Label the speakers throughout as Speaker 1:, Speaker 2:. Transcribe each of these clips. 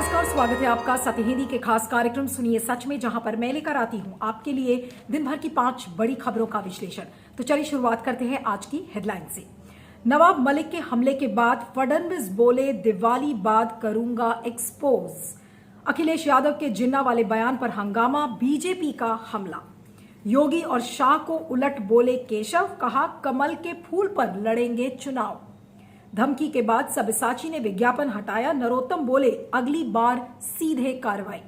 Speaker 1: नमस्कार, स्वागत है आपका सत्य हिंदी के खास कार्यक्रम सुनिए सच में, जहां पर मैं लेकर आती हूं आपके लिए दिन भर की 5 बड़ी खबरों का विश्लेषण। तो चलिए शुरुआत करते हैं आज की हेडलाइन से। नवाब मलिक के हमले के बाद फडणवीस बोले दिवाली बाद करूंगा एक्सपोज। अखिलेश यादव के जिन्ना वाले बयान पर हंगामा, बीजेपी का हमला। योगी और शाह को उलट बोले केशव, कहा कमल के फूल पर लड़ेंगे चुनाव। धमकी के बाद सब्यसाची ने विज्ञापन हटाया, नरोत्तम बोले अगली बार सीधे कार्रवाई।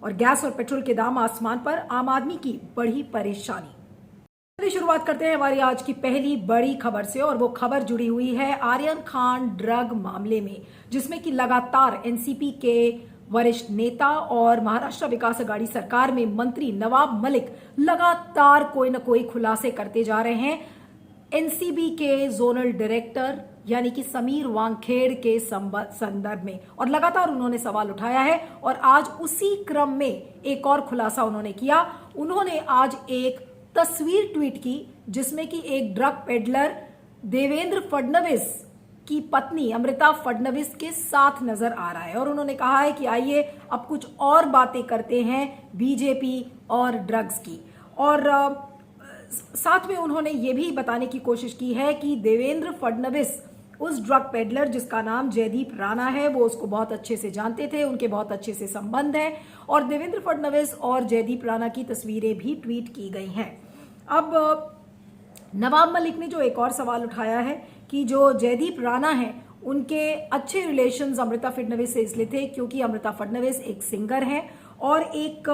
Speaker 1: और गैस और पेट्रोल के दाम आसमान पर, आम आदमी की बढ़ी परेशानी। शुरुआत करते हैं हमारी आज की पहली बड़ी खबर से, और वो खबर जुड़ी हुई है आर्यन खान ड्रग मामले में, जिसमें कि लगातार एनसीपी के वरिष्ठ नेता और महाराष्ट्र विकास अघाड़ी सरकार में मंत्री नवाब मलिक लगातार कोई न कोई खुलासे करते जा रहे हैं। एनसीबी के जोनल डायरेक्टर यानी कि समीर वानखेड़े के संदर्भ में, और लगातार उन्होंने सवाल उठाया है। और आज उसी क्रम में एक और खुलासा उन्होंने किया। उन्होंने आज एक तस्वीर ट्वीट की जिसमें कि एक ड्रग पेडलर देवेंद्र फडणवीस की पत्नी अमृता फडणवीस के साथ नजर आ रहा है। और उन्होंने कहा है कि आइए अब कुछ और बातें करते हैं बीजेपी और ड्रग्स की। और साथ में उन्होंने ये भी बताने की कोशिश की है कि देवेंद्र फडणवीस उस ड्रग पेडलर जिसका नाम जयदीप राणा है, वो उसको बहुत अच्छे से जानते थे, उनके बहुत अच्छे से संबंध हैं। और देवेंद्र फडणवीस और जयदीप राणा की तस्वीरें भी ट्वीट की गई हैं। अब नवाब मलिक ने जो एक और सवाल उठाया है कि जो जयदीप राणा हैं उनके अच्छे रिलेशंस अमृता फडणवीस से इसलिए थे क्योंकि अमृता फडणवीस एक सिंगर हैं और एक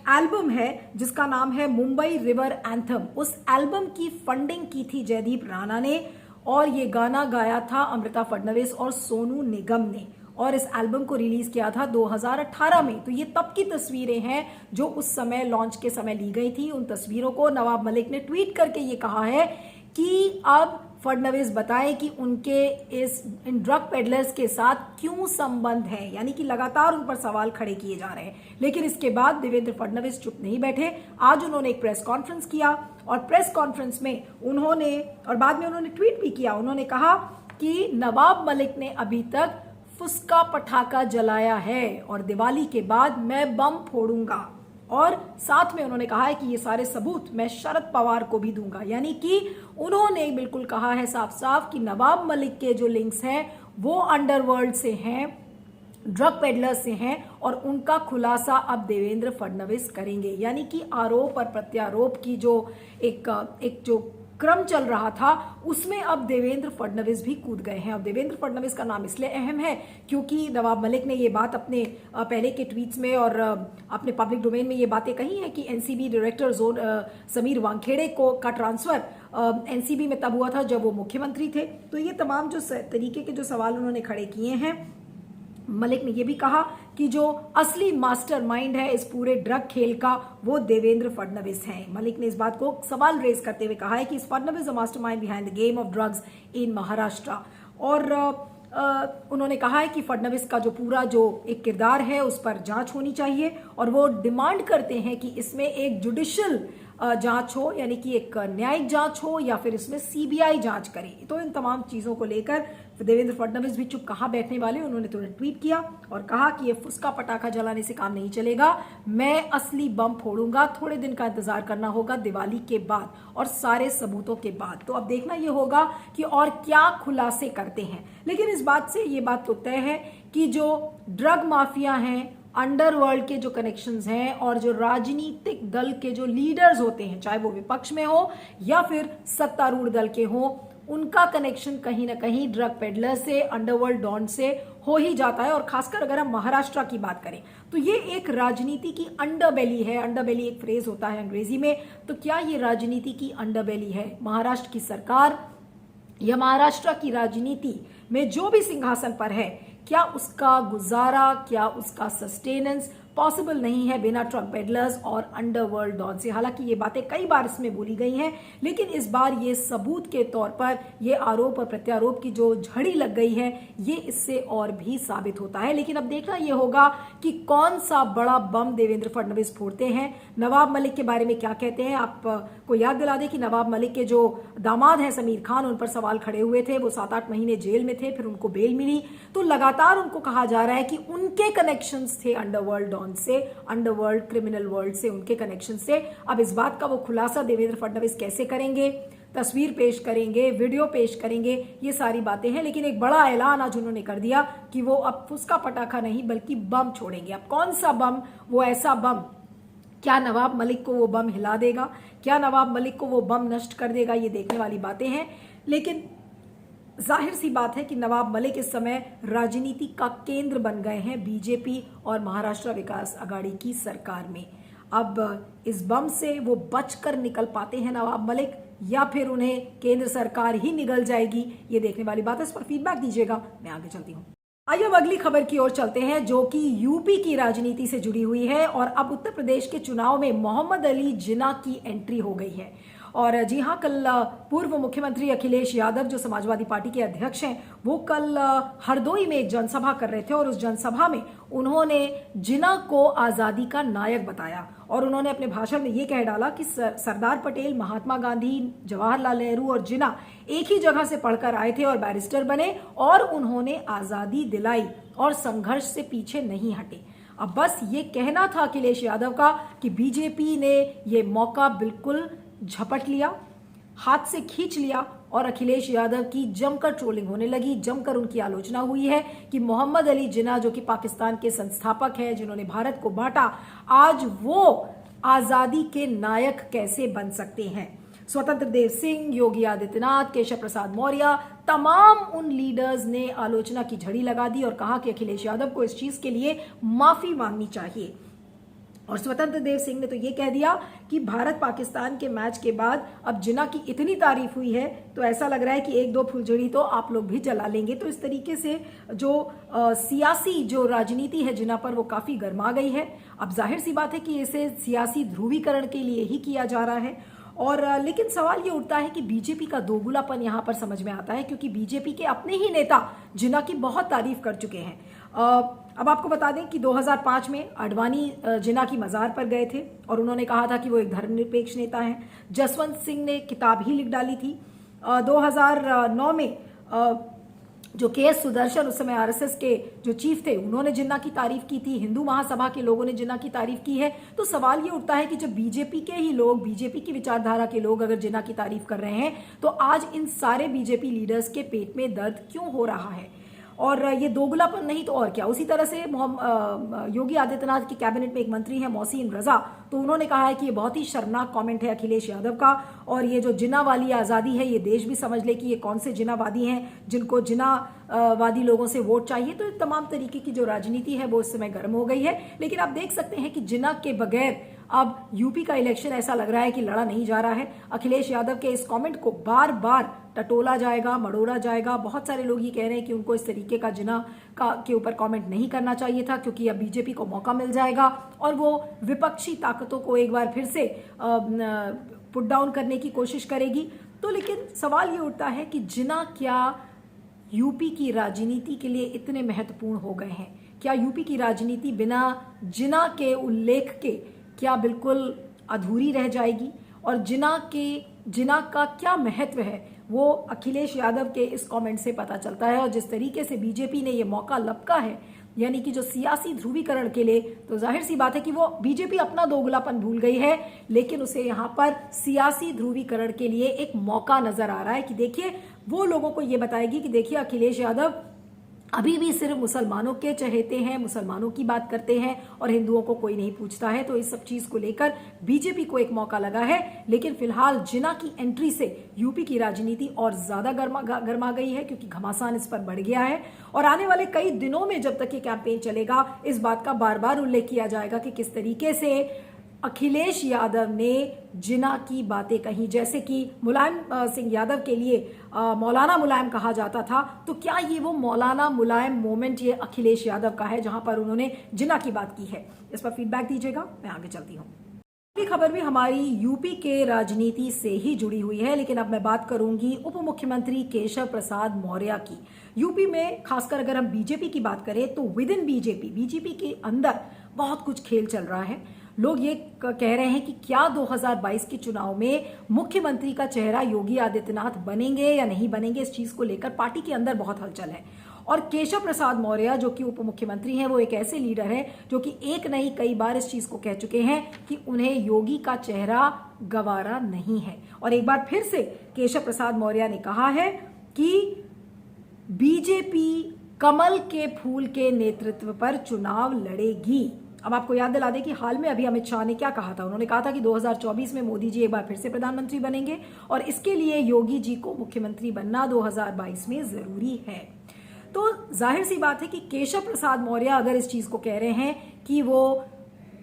Speaker 1: एल्बम है जिसका नाम है मुंबई रिवर एंथम। उस एल्बम की फंडिंग की थी जयदीप राणा ने, और ये गाना गाया था अमृता फडणवीस और सोनू निगम ने, और इस एल्बम को रिलीज किया था 2018 में। तो ये तब की तस्वीरें हैं जो उस समय लॉन्च के समय ली गई थी। उन तस्वीरों को नवाब मलिक ने ट्वीट करके ये कहा है कि अब फडणवीस बताएं कि उनके इन ड्रग पेडलर्स के साथ क्यों संबंध है, यानी कि लगातार उन पर सवाल खड़े किए जा रहे हैं। लेकिन इसके बाद देवेंद्र फडणवीस चुप नहीं बैठे। आज उन्होंने एक प्रेस कॉन्फ्रेंस किया, और प्रेस कॉन्फ्रेंस में उन्होंने, और बाद में उन्होंने ट्वीट भी किया, उन्होंने कहा कि नवाब मलिक ने अभी तक फुसका पटाखा जलाया है और दिवाली के बाद मैं बम फोड़ूंगा। और साथ में उन्होंने कहा है कि ये सारे सबूत मैं शरद पवार को भी दूंगा। यानी कि उन्होंने बिल्कुल कहा है साफ साफ कि नवाब मलिक के जो लिंक्स हैं वो अंडरवर्ल्ड से हैं, ड्रग पेडलर्स से हैं, और उनका खुलासा अब देवेंद्र फडणवीस करेंगे। यानी कि आरोप और प्रत्यारोप की जो एक जो क्रम चल रहा था उसमें अब देवेंद्र फडणवीस भी कूद गए हैं। अब देवेंद्र फडणवीस का नाम इसलिए अहम है क्योंकि नवाब मलिक ने ये बात अपने पहले के ट्वीट्स में और अपने पब्लिक डोमेन में ये बातें कही हैं कि एनसीबी डायरेक्टर समीर वानखेड़े का ट्रांसफर एनसीबी में तब हुआ था जब वो मुख्यमंत्री थे। तो ये तमाम जो तरीके के जो सवाल उन्होंने खड़े किए हैं। मलिक ने यह भी कहा कि जो असली मास्टरमाइंड है इस पूरे ड्रग खेल का वो देवेंद्र फडणवीस हैं। मलिक ने इस बात को सवाल रेज करते हुए कहा है कि Fadnavis the mastermind behind the game of drugs in Maharashtra. और उन्होंने कहा है कि फडणवीस का जो पूरा जो एक किरदार है उस पर जांच होनी चाहिए, और वो डिमांड करते हैं कि इसमें एक जुडिशियल जांच हो, यानी कि एक न्यायिक जांच हो, या फिर इसमें सीबीआई जांच करे। तो इन तमाम चीजों को लेकर देवेंद्र फडणवीस भी चुप कहाँ बैठने वाले, उन्होंने तुरंत ट्वीट किया और कहा कि ये फुसका पटाखा जलाने से काम नहीं चलेगा, मैं असली बम फोड़ूंगा। थोड़े दिन का इंतजार करना होगा दिवाली के बाद और सारे सबूतों के बाद। तो अब देखना यह होगा कि और क्या खुलासे करते हैं। लेकिन इस बात से ये बात तो तय है कि जो ड्रग माफिया हैं, अंडरवर्ल्ड के जो कनेक्शंस हैं, और जो राजनीतिक दल के जो लीडर्स होते हैं, चाहे वो विपक्ष में हो या फिर सत्तारूढ़ दल के हो, उनका कनेक्शन कहीं ना कहीं ड्रग पेडलर से, अंडरवर्ल्ड डॉन से हो ही जाता है। और खासकर अगर हम महाराष्ट्र की बात करें तो ये एक राजनीति की अंडरबेली है। अंडरबेली एक फ्रेज होता है अंग्रेजी में। तो क्या ये राजनीति की अंडरबेली है? महाराष्ट्र की सरकार या महाराष्ट्र की राजनीति में जो भी सिंहासन पर है, क्या उसका गुजारा, क्या उसका सस्टेनेंस पॉसिबल नहीं है बिना ट्रक पेडलर्स और अंडरवर्ल्ड डॉन से। हालांकि ये बातें कई बार इसमें बोली गई हैं, लेकिन इस बार ये सबूत के तौर पर ये आरोप और प्रत्यारोप की जो झड़ी लग गई है ये इससे और भी साबित होता है। लेकिन अब देखना ये होगा कि कौन सा बड़ा बम देवेंद्र फडणवीस फोड़ते हैं। नवाब मलिक के बारे में क्या कहते हैं, आपको याद दिला दें कि नवाब मलिक के जो दामाद हैं समीर खान, उन पर सवाल खड़े हुए थे। वो 7-8 महीने जेल में थे, फिर उनको बेल मिली, तो लगातार उनको कहा जा रहा है कि उनके कनेक्शंस थे अंडरवर्ल्ड डॉन से, अंडरवर्ल्ड क्रिमिनल वर्ल्ड से, उनके कनेक्शन से। अब इस बात का वो खुलासा देवेंद्र फडणवीस कैसे करेंगे, तस्वीर पेश करेंगे, वीडियो पेश करेंगे, ये सारी बातें हैं। लेकिन एक बड़ा ऐलान आज उन्होंने कर दिया कि वो अब फुसका पटाखा नहीं बल्कि बम छोड़ेंगे। अब कौन सा बम, वो ऐसा बम, क्या नवाब मलिक को वो बम हिला देगा, क्या नवाब मलिक को वो बम नष्ट कर देगा, ये देखने वाली बातें हैं। लेकिन जाहिर सी बात है कि नवाब मलिक इस समय राजनीति का केंद्र बन गए हैं बीजेपी और महाराष्ट्र विकास आघाड़ी की सरकार में। अब इस बम से वो बचकर निकल पाते हैं नवाब मलिक, या फिर उन्हें केंद्र सरकार ही निगल जाएगी, ये देखने वाली बात है। इस पर फीडबैक दीजिएगा, मैं आगे चलती हूँ। आइए अब अगली खबर की ओर चलते हैं, जो कि यूपी की राजनीति से जुड़ी हुई है। और अब उत्तर प्रदेश के चुनाव में मोहम्मद अली जिन्ना की एंट्री हो गई है। और जी हाँ, कल पूर्व मुख्यमंत्री अखिलेश यादव जो समाजवादी पार्टी के अध्यक्ष हैं, वो कल हरदोई में एक जनसभा कर रहे थे और उस जनसभा में उन्होंने जिन्ना को आजादी का नायक बताया। और उन्होंने अपने भाषण में ये कह डाला कि सरदार पटेल, महात्मा गांधी, जवाहरलाल नेहरू और जिन्ना एक ही जगह से पढ़कर आए थे और बैरिस्टर बने, और उन्होंने आजादी दिलाई और संघर्ष से पीछे नहीं हटे। अब बस ये कहना था अखिलेश यादव का कि बीजेपी ने ये मौका बिल्कुल झपट लिया, हाथ से खींच लिया, और अखिलेश यादव की जमकर ट्रोलिंग होने लगी, जमकर उनकी आलोचना हुई है कि मोहम्मद अली जिन्ना जो कि पाकिस्तान के संस्थापक हैं, जिन्होंने भारत को बांटा, आज वो आजादी के नायक कैसे बन सकते हैं। स्वतंत्र देव सिंह, योगी आदित्यनाथ, केशव प्रसाद मौर्य, तमाम उन लीडर्स ने आलोचना की झड़ी लगा दी और कहा कि अखिलेश यादव को इस चीज के लिए माफी मांगनी चाहिए। और स्वतंत्र देव सिंह ने तो ये कह दिया कि भारत पाकिस्तान के मैच के बाद अब जिन्ना की इतनी तारीफ हुई है तो ऐसा लग रहा है कि 1-2 फुलझड़ी तो आप लोग भी जला लेंगे। तो इस तरीके से जो सियासी जो राजनीति है जिन्ना पर, वो काफी गर्मा गई है। अब जाहिर सी बात है कि इसे सियासी ध्रुवीकरण के लिए ही किया जा रहा है। और लेकिन सवाल ये उठता है कि बीजेपी का दोगुलापन यहां पर समझ में आता है, क्योंकि बीजेपी के अपने ही नेता जिन्ना की बहुत तारीफ कर चुके हैं। अब आपको बता दें कि 2005 में अडवाणी जिन्ना की मजार पर गए थे और उन्होंने कहा था कि वो एक धर्मनिरपेक्ष नेता हैं। जसवंत सिंह ने किताब ही लिख डाली थी। 2009 में जो के.एस. सुदर्शन उस समय आरएसएस के जो चीफ थे, उन्होंने जिन्ना की तारीफ की थी। हिंदू महासभा के लोगों ने जिन्ना की तारीफ की है। तो सवाल ये उठता है कि जब बीजेपी के ही लोग, बीजेपी की विचारधारा के लोग अगर जिन्ना की तारीफ कर रहे हैं, तो आज इन सारे बीजेपी लीडर्स के पेट में दर्द क्यों हो रहा है। और ये दोगुलापन नहीं तो और क्या। उसी तरह से योगी आदित्यनाथ की कैबिनेट में एक मंत्री है मोहसिन रजा, तो उन्होंने कहा है कि ये बहुत ही शर्मनाक कमेंट है अखिलेश यादव का, और ये जो जिन्ना वाली आज़ादी है, ये देश भी समझ ले कि ये कौन से जिन्नावादी हैं जिनको जिन्नावादी लोगों से वोट चाहिए। तो तमाम तरीके की जो राजनीति है वो इस समय गर्म हो गई है। लेकिन आप देख सकते हैं कि जिन्ना के बगैर अब यूपी का इलेक्शन ऐसा लग रहा है कि लड़ा नहीं जा रहा है। अखिलेश यादव के इस कमेंट को बार बार टटोला जाएगा, मड़ोड़ा जाएगा। बहुत सारे लोग ये कह रहे हैं कि उनको इस तरीके का जिन्ना के ऊपर कमेंट नहीं करना चाहिए था, क्योंकि अब बीजेपी को मौका मिल जाएगा और वो विपक्षी ताकतों को एक बार फिर से पुट डाउन करने की कोशिश करेगी। तो लेकिन सवाल ये उठता है कि जिन्ना क्या यूपी की राजनीति के लिए इतने महत्वपूर्ण हो गए हैं? क्या यूपी की राजनीति बिना जिन्ना के उल्लेख के क्या बिल्कुल अधूरी रह जाएगी? और जिन्ना का क्या महत्व है वो अखिलेश यादव के इस कमेंट से पता चलता है। और जिस तरीके से बीजेपी ने ये मौका लपका है, यानी कि जो सियासी ध्रुवीकरण के लिए, तो जाहिर सी बात है कि वो बीजेपी अपना दोगलापन भूल गई है, लेकिन उसे यहाँ पर सियासी ध्रुवीकरण के लिए एक मौका नजर आ रहा है कि देखिए, वो लोगों को ये बताएगी कि देखिए अखिलेश यादव अभी भी सिर्फ मुसलमानों के चहेते हैं, मुसलमानों की बात करते हैं और हिंदुओं को कोई नहीं पूछता है। तो इस सब चीज को लेकर बीजेपी को एक मौका लगा है। लेकिन फिलहाल जिन्ना की एंट्री से यूपी की राजनीति और ज्यादा गर्मा गई है, क्योंकि घमासान इस पर बढ़ गया है। और आने वाले कई दिनों में जब तक ये कैंपेन चलेगा, इस बात का बार बार उल्लेख किया जाएगा कि किस तरीके से अखिलेश यादव ने जिना की बातें कही, जैसे कि मुलायम सिंह यादव के लिए मौलाना मुलायम कहा जाता था, तो क्या ये वो मौलाना मुलायम मोमेंट ये अखिलेश यादव का है जहां पर उन्होंने जिना की बात की है? इस पर फीडबैक दीजिएगा, मैं आगे चलती हूँ। अगली खबर भी हमारी यूपी के राजनीति से ही जुड़ी हुई है, लेकिन अब मैं बात करूंगी उप मुख्यमंत्री केशव प्रसाद मौर्य की। यूपी में खासकर अगर हम बीजेपी की बात करें तो विद इन बीजेपी के अंदर बहुत कुछ खेल चल रहा है। लोग ये कह रहे हैं कि क्या 2022 के चुनाव में मुख्यमंत्री का चेहरा योगी आदित्यनाथ बनेंगे या नहीं बनेंगे, इस चीज को लेकर पार्टी के अंदर बहुत हलचल है। और केशव प्रसाद मौर्य जो कि उप मुख्यमंत्री हैं, वो एक ऐसे लीडर हैं जो कि एक नहीं कई बार इस चीज को कह चुके हैं कि उन्हें योगी का चेहरा गवारा नहीं है। और एक बार फिर से केशव प्रसाद मौर्य ने कहा है कि बीजेपी कमल के फूल के नेतृत्व पर चुनाव लड़ेगी। अब आपको याद दिला दें कि हाल में अभी अमित शाह ने क्या कहा था। उन्होंने कहा था कि 2024 में मोदी जी एक बार फिर से प्रधानमंत्री बनेंगे और इसके लिए योगी जी को मुख्यमंत्री बनना 2022 में जरूरी है। तो जाहिर सी बात है कि केशव प्रसाद मौर्य अगर इस चीज को कह रहे हैं कि वो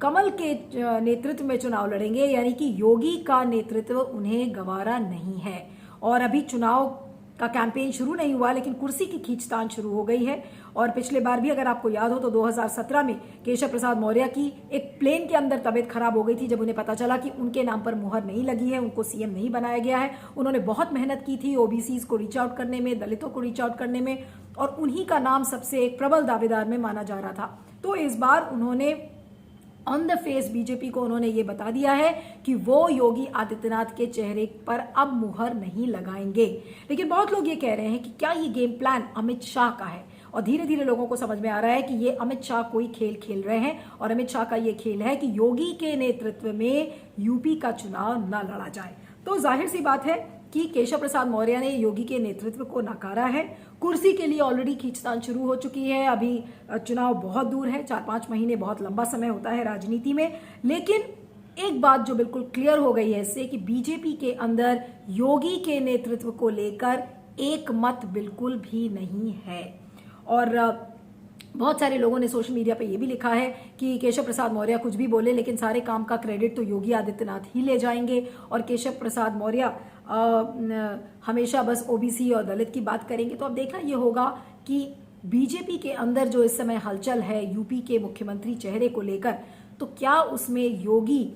Speaker 1: कमल के नेतृत्व में चुनाव लड़ेंगे, यानी कि योगी का नेतृत्व उन्हें गवारा नहीं है। और अभी चुनाव का कैंपेन शुरू नहीं हुआ, लेकिन कुर्सी की खींचतान शुरू हो गई है। और पिछले बार भी अगर आपको याद हो तो 2017 में केशव प्रसाद मौर्य की एक प्लेन के अंदर तबीयत खराब हो गई थी, जब उन्हें पता चला कि उनके नाम पर मुहर नहीं लगी है, उनको सीएम नहीं बनाया गया है। उन्होंने बहुत मेहनत की थी ओबीसीज को रीच आउट करने में, दलितों को रीच आउट करने में, और उन्हीं का नाम सबसे एक प्रबल दावेदार में माना जा रहा था। तो इस बार उन्होंने ऑन द फेस बीजेपी को उन्होंने ये बता दिया है कि वो योगी आदित्यनाथ के चेहरे पर अब मुहर नहीं लगाएंगे। लेकिन बहुत लोग ये कह रहे हैं कि क्या ये गेम प्लान अमित शाह का है, और धीरे धीरे लोगों को समझ में आ रहा है कि ये अमित शाह कोई खेल खेल रहे हैं। और अमित शाह का ये खेल है कि योगी के नेतृत्व में यूपी का चुनाव न लड़ा जाए। तो जाहिर सी बात है कि केशव प्रसाद मौर्य ने योगी के नेतृत्व को नकारा है। कुर्सी के लिए ऑलरेडी खींचतान शुरू हो चुकी है। अभी चुनाव बहुत दूर है, 4-5 महीने बहुत लंबा समय होता है राजनीति में। लेकिन एक बात जो बिल्कुल क्लियर हो गई है इससे कि बीजेपी के अंदर योगी के नेतृत्व को लेकर एक मत बिल्कुल भी नहीं है। और बहुत सारे लोगों ने सोशल मीडिया पे ये भी लिखा है कि केशव प्रसाद मौर्य कुछ भी बोले, लेकिन सारे काम का क्रेडिट तो योगी आदित्यनाथ ही ले जाएंगे। और केशव प्रसाद मौर्य हमेशा बस ओबीसी और दलित की बात करेंगे। तो अब देखना ये होगा कि बीजेपी के अंदर जो इस समय हलचल है यूपी के मुख्यमंत्री चेहरे को लेकर, तो क्या उसमें योगी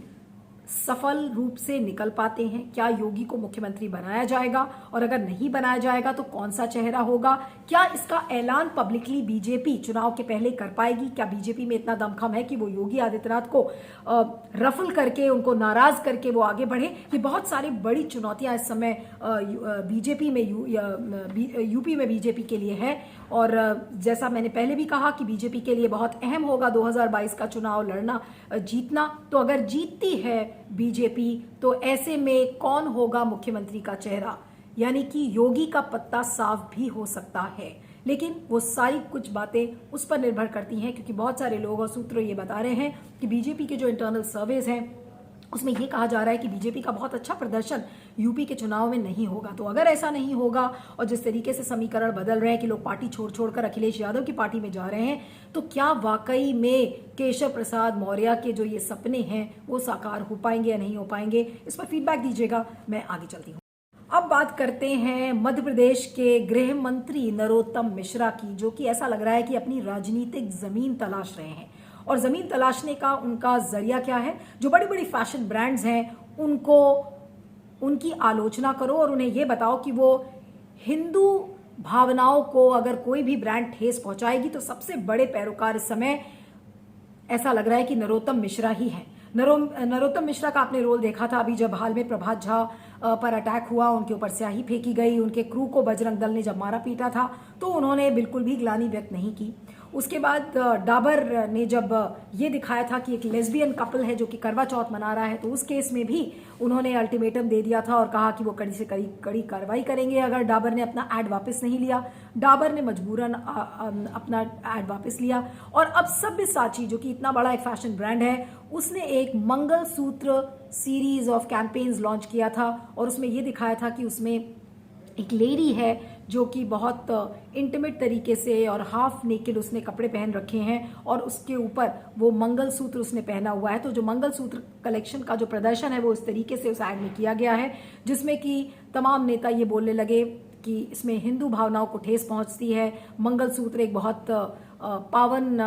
Speaker 1: सफल रूप से निकल पाते हैं? क्या योगी को मुख्यमंत्री बनाया जाएगा? और अगर नहीं बनाया जाएगा तो कौन सा चेहरा होगा? क्या इसका ऐलान पब्लिकली बीजेपी चुनाव के पहले कर पाएगी? क्या बीजेपी में इतना दमखम है कि वो योगी आदित्यनाथ को रफल करके, उनको नाराज करके वो आगे बढ़े? ये बहुत सारी बड़ी चुनौतियां इस समय बीजेपी में यूपी में बीजेपी के लिए है। और जैसा मैंने पहले भी कहा कि बीजेपी के लिए बहुत अहम होगा 2022 का चुनाव लड़ना, जीतना। तो अगर जीतती है बीजेपी तो ऐसे में कौन होगा मुख्यमंत्री का चेहरा? यानी कि योगी का पत्ता साफ भी हो सकता है। लेकिन वो सारी कुछ बातें उस पर निर्भर करती हैं, क्योंकि बहुत सारे लोग और सूत्र ये बता रहे हैं कि बीजेपी के जो इंटरनल सर्वेज हैं उसमें ये कहा जा रहा है कि बीजेपी का बहुत अच्छा प्रदर्शन यूपी के चुनाव में नहीं होगा। तो अगर ऐसा नहीं होगा और जिस तरीके से समीकरण बदल रहे हैं कि लोग पार्टी छोड़ छोड़कर अखिलेश यादव की पार्टी में जा रहे हैं, तो क्या वाकई में केशव प्रसाद मौर्य के जो ये सपने हैं वो साकार हो पाएंगे या नहीं हो पाएंगे? इस पर फीडबैक दीजिएगा, मैं आगे चलती हूँ। अब बात करते हैं मध्य प्रदेश के गृह मंत्री नरोत्तम मिश्रा की, जो कि ऐसा लग रहा है कि अपनी राजनीतिक जमीन तलाश रहे हैं। और जमीन तलाशने का उनका जरिया क्या है? जो बड़ी बड़ी फैशन ब्रांड्स हैं उनको उनकी आलोचना करो और उन्हें यह बताओ कि वो हिंदू भावनाओं को अगर कोई भी ब्रांड ठेस पहुंचाएगी तो सबसे बड़े पैरोकार इस समय ऐसा लग रहा है कि नरोत्तम मिश्रा ही है। नरोत्तम मिश्रा का आपने रोल देखा था अभी जब हाल में प्रभात झा पर अटैक हुआ, उनके ऊपर स्याही फेंकी गई, उनके क्रू को बजरंग दल ने जब मारा पीटा था तो उन्होंने बिल्कुल भी ग्लानि व्यक्त नहीं की। उसके बाद डाबर ने जब ये दिखाया था कि एक लेस्बियन कपल है जो कि करवा चौथ मना रहा है, तो उस केस में भी उन्होंने अल्टीमेटम दे दिया था और कहा कि वो कड़ी से कड़ी कार्रवाई करेंगे अगर डाबर ने अपना ऐड वापस नहीं लिया। डाबर ने मजबूरन अपना ऐड वापस लिया। और अब सब्यसाची जो कि इतना बड़ा एक फैशन ब्रांड है, उसने एक mangalsutra series of campaigns launch किया था और उसमें ये दिखाया था कि उसमें एक लेडी है जो कि बहुत इंटीमेट तरीके से और हाफ नेकेड उसने कपड़े पहन रखे हैं और उसके ऊपर वो मंगलसूत्र उसने पहना हुआ है। तो जो मंगलसूत्र कलेक्शन का जो प्रदर्शन है वो इस तरीके से उस एड में किया गया है, जिसमें कि तमाम नेता ये बोलने लगे कि इसमें हिंदू भावनाओं को ठेस पहुंचती है। मंगलसूत्र एक बहुत पावन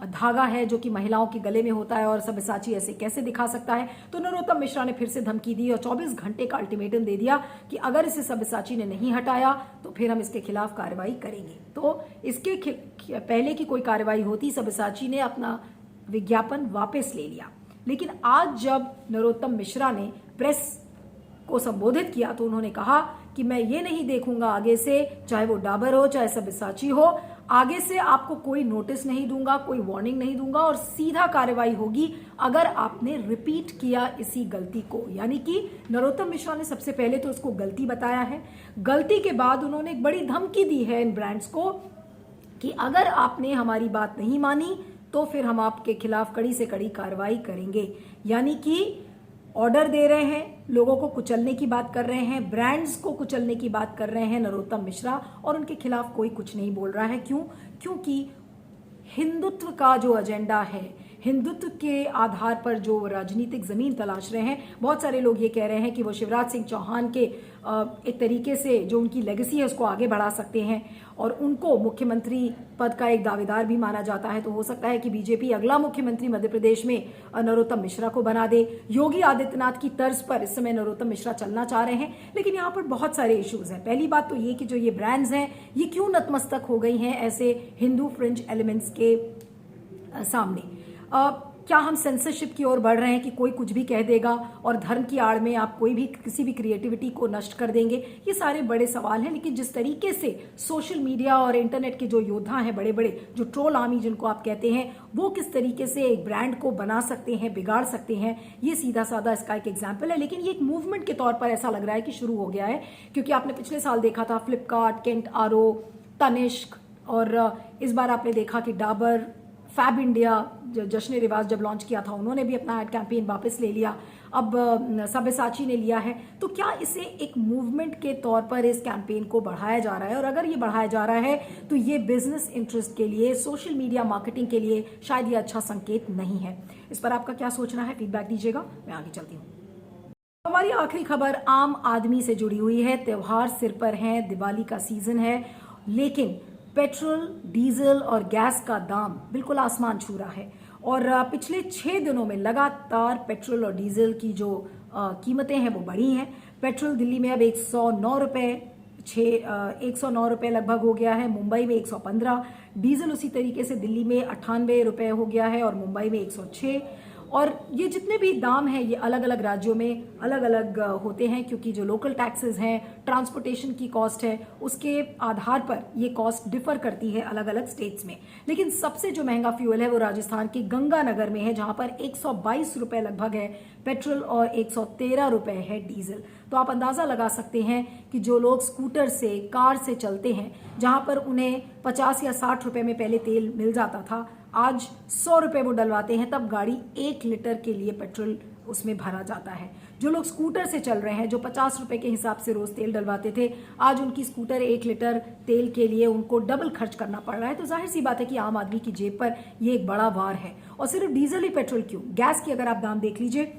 Speaker 1: धागा है जो कि महिलाओं के गले में होता है और सब्यसाची ऐसे कैसे दिखा सकता है। तो नरोत्तम मिश्रा ने फिर से धमकी दी और 24 घंटे का अल्टीमेटम दे दिया कि अगर इसे सब्यसाची ने नहीं हटाया तो फिर हम इसके खिलाफ कार्रवाई करेंगे। तो इसके पहले की कोई कार्रवाई होती, सब्यसाची ने अपना विज्ञापन वापस ले लिया। लेकिन आज जब नरोत्तम मिश्रा ने प्रेस को संबोधित किया तो उन्होंने कहा कि मैं ये नहीं देखूंगा आगे से, चाहे वो डाबर हो चाहे सब्यसाची हो, आगे से आपको कोई नोटिस नहीं दूंगा, कोई वार्निंग नहीं दूंगा और सीधा कार्रवाई होगी अगर आपने रिपीट किया इसी गलती को। यानी कि नरोत्तम मिश्रा ने सबसे पहले तो उसको गलती बताया है। गलती के बाद उन्होंने एक बड़ी धमकी दी है इन ब्रांड्स को कि अगर आपने हमारी बात नहीं मानी तो फिर हम आपके खिलाफ कड़ी से कड़ी कार्रवाई करेंगे। यानी कि ऑर्डर दे रहे हैं, लोगों को कुचलने की बात कर रहे हैं, ब्रांड्स को कुचलने की बात कर रहे हैं नरोत्तम मिश्रा, और उनके खिलाफ कोई कुछ नहीं बोल रहा है। क्यों? क्योंकि हिंदुत्व का जो एजेंडा है, हिंदुत्व के आधार पर जो राजनीतिक जमीन तलाश रहे हैं, बहुत सारे लोग ये कह रहे हैं कि वो शिवराज सिंह चौहान के एक तरीके से जो उनकी लेगेसी है उसको आगे बढ़ा सकते हैं और उनको मुख्यमंत्री पद का एक दावेदार भी माना जाता है। तो हो सकता है कि बीजेपी अगला मुख्यमंत्री मध्य प्रदेश में नरोत्तम मिश्रा को बना दे। योगी आदित्यनाथ की तर्ज पर इस समय नरोत्तम मिश्रा चलना चाह रहे हैं, लेकिन यहाँ पर बहुत सारे इश्यूज हैं। पहली बात तो ये कि जो ये ब्रांड्स हैं ये क्यों नतमस्तक हो गई हैं ऐसे हिंदू फ्रिंज एलिमेंट्स के सामने। क्या हम सेंसरशिप की ओर बढ़ रहे हैं कि कोई कुछ भी कह देगा और धर्म की आड़ में आप कोई भी किसी भी क्रिएटिविटी को नष्ट कर देंगे? ये सारे बड़े सवाल हैं। लेकिन जिस तरीके से सोशल मीडिया और इंटरनेट के जो योद्धा हैं, बड़े बड़े जो ट्रोल आर्मी जिनको आप कहते हैं, वो किस तरीके से एक ब्रांड को बना सकते हैं, बिगाड़ सकते हैं, ये सीधा साधा इसका एक एग्जाम्पल है। लेकिन ये एक मूवमेंट के तौर पर ऐसा लग रहा है कि शुरू हो गया है, क्योंकि आपने पिछले साल देखा था फ्लिपकार्ट, केंट आरो, तनिष्क, और इस बार आपने देखा कि डाबर, फैब इंडिया, जश्न रिवाज जब लॉन्च किया था उन्होंने भी अपना एड कैंपेन वापस ले लिया, अब सब्यसाची ने लिया है। तो क्या इसे एक मूवमेंट के तौर पर इस कैंपेन को बढ़ाया जा रहा है? और अगर ये बढ़ाया जा रहा है तो ये बिजनेस इंटरेस्ट के लिए, सोशल मीडिया मार्केटिंग के लिए शायद ये अच्छा संकेत नहीं है। इस पर आपका क्या सोचना है? फीडबैक दीजिएगा। मैं आगे चलती हूँ। हमारी आखिरी खबर आम आदमी से जुड़ी हुई है। त्योहार सिर पर है, दिवाली का सीजन है, लेकिन पेट्रोल, डीजल और गैस का दाम बिल्कुल आसमान छू रहा है और पिछले 6 दिनों में लगातार पेट्रोल और डीजल की जो कीमतें हैं वो बढ़ी हैं। पेट्रोल दिल्ली में अब 109 रुपये 109 रुपये लगभग हो गया है, मुंबई में 115, डीजल उसी तरीके से दिल्ली में 98 रुपये हो गया है और मुंबई में 106। और ये जितने भी दाम हैं ये अलग अलग राज्यों में अलग अलग होते हैं, क्योंकि जो लोकल टैक्सेस हैं, ट्रांसपोर्टेशन की कॉस्ट है, उसके आधार पर ये कॉस्ट डिफर करती है अलग अलग स्टेट्स में। लेकिन सबसे जो महंगा फ्यूल है वो राजस्थान के गंगानगर में है, जहां पर 122 रुपये लगभग है पेट्रोल और 113 रुपये है डीजल। तो आप अंदाजा लगा सकते हैं कि जो लोग स्कूटर से, कार से चलते हैं, जहां पर उन्हें 50 या 60 रुपये में पहले तेल मिल जाता था, आज 100 रुपये वो डलवाते हैं, तब गाड़ी 1 लीटर के लिए पेट्रोल उसमें भरा जाता है। जो लोग स्कूटर से चल रहे हैं, जो 50 रुपये के हिसाब से रोज तेल डलवाते थे, आज उनकी स्कूटर 1 लीटर तेल के लिए उनको डबल खर्च करना पड़ रहा है। तो जाहिर सी बात है कि आम आदमी की जेब पर ये एक बड़ा वार है। और सिर्फ डीजल ही पेट्रोल क्यों, गैस की अगर आप दाम देख लीजिए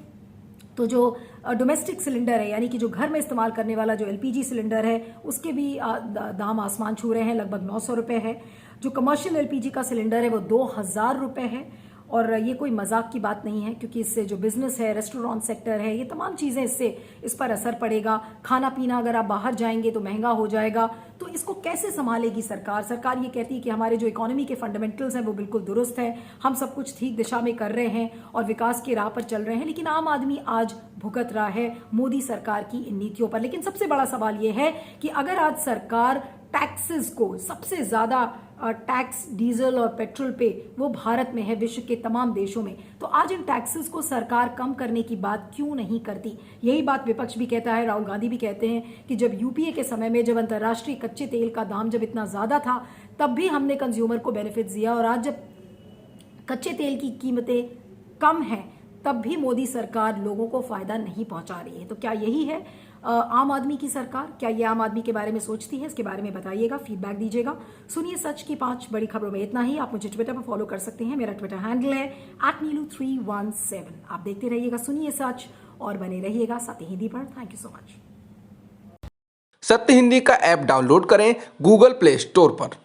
Speaker 1: तो जो डोमेस्टिक सिलेंडर है, यानी कि जो घर में इस्तेमाल करने वाला जो एलपीजी सिलेंडर है, उसके भी दाम आसमान छू रहे हैं, लगभग 900 रुपये है। जो कमर्शियल एलपीजी का सिलेंडर है वो 2000 रुपये है। और ये कोई मजाक की बात नहीं है, क्योंकि इससे जो बिजनेस है, रेस्टोरेंट सेक्टर है, ये तमाम चीज़ें इस पर असर पड़ेगा। खाना पीना अगर आप बाहर जाएंगे तो महंगा हो जाएगा। तो इसको कैसे संभालेगी सरकार? सरकार ये कहती है कि हमारे जो इकोनॉमी के फंडामेंटल्स हैं वो बिल्कुल दुरुस्त है, हम सब कुछ ठीक दिशा में कर रहे हैं और विकास की राह पर चल रहे हैं। लेकिन आम आदमी आज भुगत रहा है मोदी सरकार की इन नीतियों पर। लेकिन सबसे बड़ा सवाल ये है कि अगर आज सरकार टैक्सेस को, सबसे ज्यादा टैक्स डीजल और पेट्रोल पे वो भारत में है विश्व के तमाम देशों में, तो आज इन टैक्सेस को सरकार कम करने की बात क्यों नहीं करती? यही बात विपक्ष भी कहता है, राहुल गांधी भी कहते हैं कि जब यूपीए के समय में, जब अंतर्राष्ट्रीय कच्चे तेल का दाम जब इतना ज्यादा था, तब भी हमने कंज्यूमर को बेनिफिट दिया, और आज जब कच्चे तेल की कीमतें कम हैं तब भी मोदी सरकार लोगों को फायदा नहीं पहुंचा रही है। तो क्या यही है आम आदमी की सरकार, क्या ये आम आदमी के बारे में सोचती है? इसके बारे में बताइएगा, फीडबैक दीजिएगा। सुनिए सच की 5 बड़ी खबरों में इतना ही। आप मुझे ट्विटर पर फॉलो कर सकते हैं, मेरा ट्विटर हैंडल है @neelu317। आप देखते रहिएगा सुनिए सच और बने रहिएगा सत्य हिंदी पर। Thank you so much.
Speaker 2: सत्य हिंदी का ऐप डाउनलोड करें गूगल प्ले स्टोर पर।